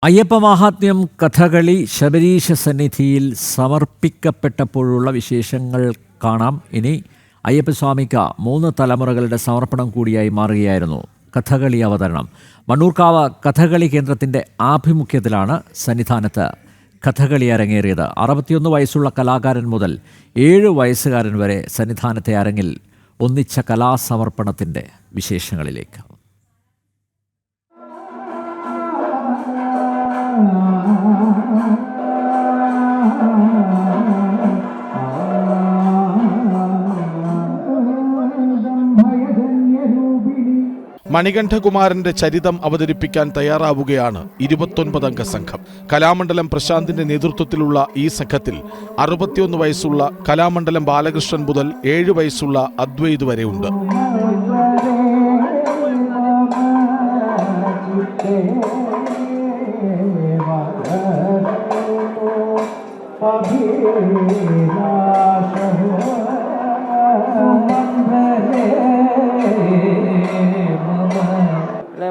അയ്യപ്പ മാഹാത്മ്യം കഥകളി ശബരീശ സന്നിധിയിൽ സമർപ്പിക്കപ്പെട്ടപ്പോഴുള്ള വിശേഷങ്ങൾ കാണാം. ഇനി അയ്യപ്പസ്വാമിക്ക് 3 തലമുറകളുടെ സമർപ്പണം കൂടിയായി മാറുകയായിരുന്നു കഥകളി അവതരണം. മണ്ണൂർക്കാവ് കഥകളി കേന്ദ്രത്തിൻ്റെ ആഭിമുഖ്യത്തിലാണ് സന്നിധാനത്ത് കഥകളി അരങ്ങേറിയത്. 61 വയസ്സുള്ള കലാകാരൻ മുതൽ 7 വയസ്സുകാരൻ വരെ സന്നിധാനത്തെ അരങ്ങിൽ ഒന്നിച്ച കലാസമർപ്പണത്തിൻ്റെ വിശേഷങ്ങളിലേക്ക്. മണികണ്ഠകുമാരന്റെ ചരിതം അവതരിപ്പിക്കാൻ തയ്യാറാവുകയാണ് 29 സംഘം. കലാമണ്ഡലം പ്രശാന്തിന്റെ നേതൃത്വത്തിലുള്ള ഈ സംഘത്തിൽ 61 വയസ്സുള്ള കലാമണ്ഡലം ബാലകൃഷ്ണൻ മുതൽ 7 വയസ്സുള്ള അദ്വൈത് വരെ ഉണ്ട്.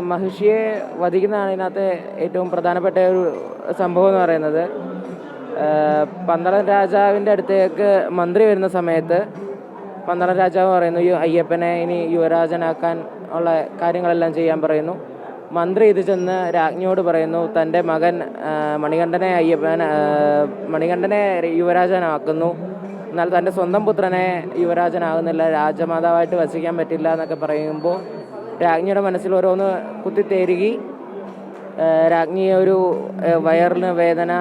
മഹിഷിയെ വധിക്കുന്നതാണ് ഇതിനകത്ത് ഏറ്റവും പ്രധാനപ്പെട്ട ഒരു സംഭവം എന്ന് പറയുന്നത്. പന്തളം രാജാവിൻ്റെ അടുത്തേക്ക് മന്ത്രി വരുന്ന സമയത്ത് പന്തളം രാജാവ് പറയുന്നു, ഈ അയ്യപ്പനെ ഇനി യുവരാജനാക്കാൻ ഉള്ള കാര്യങ്ങളെല്ലാം ചെയ്യാൻ പറയുന്നു. മന്ത്രി ഇത് ചെന്ന് രാജ്ഞിയോട് പറയുന്നു, തൻ്റെ മകൻ മണികണ്ഠനെ യുവരാജനാക്കുന്നു, എന്നാൽ തൻ്റെ സ്വന്തം പുത്രനെ യുവരാജനാകുന്നില്ല, രാജമാതാവായിട്ട് വസിക്കാൻ പറ്റില്ല എന്നൊക്കെ പറയുമ്പോൾ രാജ്ഞിയുടെ മനസ്സിൽ ഓരോന്ന് കുത്തിത്തേരുകി രാജ്ഞി ഒരു വയറിന് വേദന,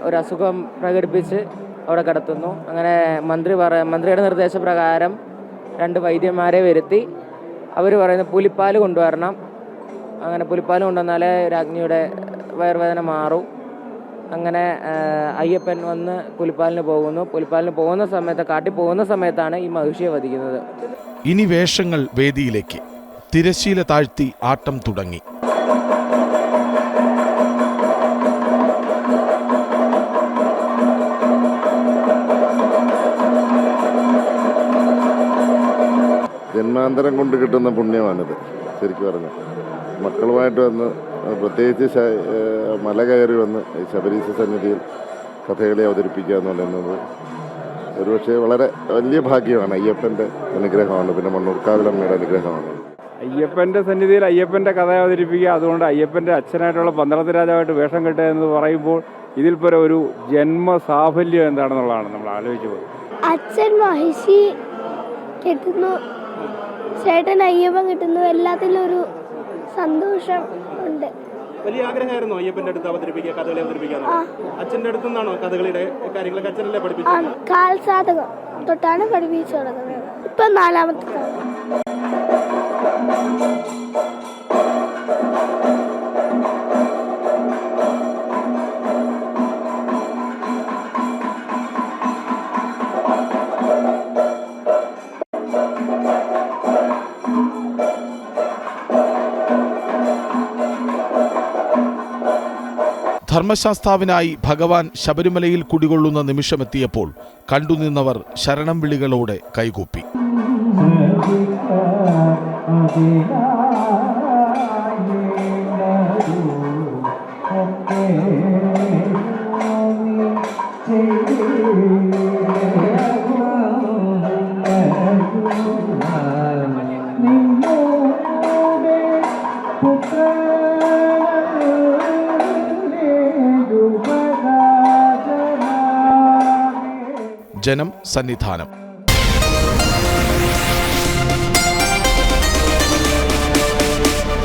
ഒരു അസുഖം പ്രകടിപ്പിച്ച് അവിടെ കിടത്തുന്നു. അങ്ങനെ മന്ത്രിയുടെ നിർദ്ദേശപ്രകാരം 2 വൈദ്യന്മാരെ വരുത്തി അവർ പറയുന്നു പുലിപ്പാൽ കൊണ്ടുവരണം. അങ്ങനെ പുലിപ്പാൽ കൊണ്ടുവന്നാലേ രാജ്ഞിയുടെ വയറുവേദന മാറും. അങ്ങനെ അയ്യപ്പൻ വന്ന് പുലിപ്പാലിന് പോകുന്ന സമയത്ത് കാട്ടിൽ പോകുന്ന സമയത്താണ് ഈ മഹിഷിയെ വധിക്കുന്നത്. ഇനി വേഷങ്ങൾ വേദിയിലേക്ക്. തിരശ്ശീല താഴ്ത്തി ആട്ടം തുടങ്ങി. ജന്മാന്തരം കൊണ്ട് കിട്ടുന്ന പുണ്യമാണിത്. ശരിക്കും പറഞ്ഞു മക്കളുമായിട്ട് വന്ന്, പ്രത്യേകിച്ച് മല കയറി വന്ന് ശബരീശ സന്നിധിയിൽ കഥകളി അവതരിപ്പിക്കുക എന്ന് പറയുന്നത് ഒരുപക്ഷെ വളരെ വലിയ ഭാഗ്യമാണ്. അയ്യപ്പൻ്റെ അനുഗ്രഹമാണ്, പിന്നെ മണ്ണൂർക്കാവിലമ്മയുടെ അനുഗ്രഹമാണ്. അയ്യപ്പൻ്റെ സന്നിധിയിൽ അയ്യപ്പൻ്റെ കഥ അവതരിപ്പിക്കുക, അതുകൊണ്ട് അയ്യപ്പൻ്റെ അച്ഛനായിട്ടുള്ള പന്തളത്ത് രാജാവായിട്ട് വേഷം കെട്ടുക എന്ന് പറയുമ്പോൾ ഇതിൽ പോലെ ഒരു ജന്മസാഫല്യം എന്താണെന്നുള്ളതാണ് നമ്മൾ ആലോചിച്ചു പോകുന്നത്. അച്ഛൻ മഹിഷി കെട്ടുന്നു, ചേട്ടൻ അയ്യപ്പൻ കിട്ടുന്നു, എല്ലാത്തിലും ഒരു സന്തോഷം ഉണ്ട്. വലിയ ആഗ്രഹമായിരുന്നു അയ്യപ്പന്റെ അടുത്ത് അവതരിപ്പിക്കുക, കഥകളി അവതരിപ്പിക്കാൻ. അച്ഛൻ്റെ അടുത്തു നിന്നാണോ കഥകളിയുടെ കാര്യങ്ങളൊക്കെ അച്ഛനല്ലേ പഠിപ്പിച്ചത്? കാൽസാധകം തൊട്ടാണ് പഠിപ്പിച്ചു തുടങ്ങുന്നത്. ഇപ്പൊ 4ാമത്തെ ധർമ്മശാസ്താവിനായി ഭഗവാൻ ശബരിമലയിൽ കുടികൊള്ളുന്ന നിമിഷമെത്തിയപ്പോൾ കണ്ടുനിന്നവർ ശരണം വിളികളോടെ കൈകൂപ്പി. ജനം സന്നിധാനം.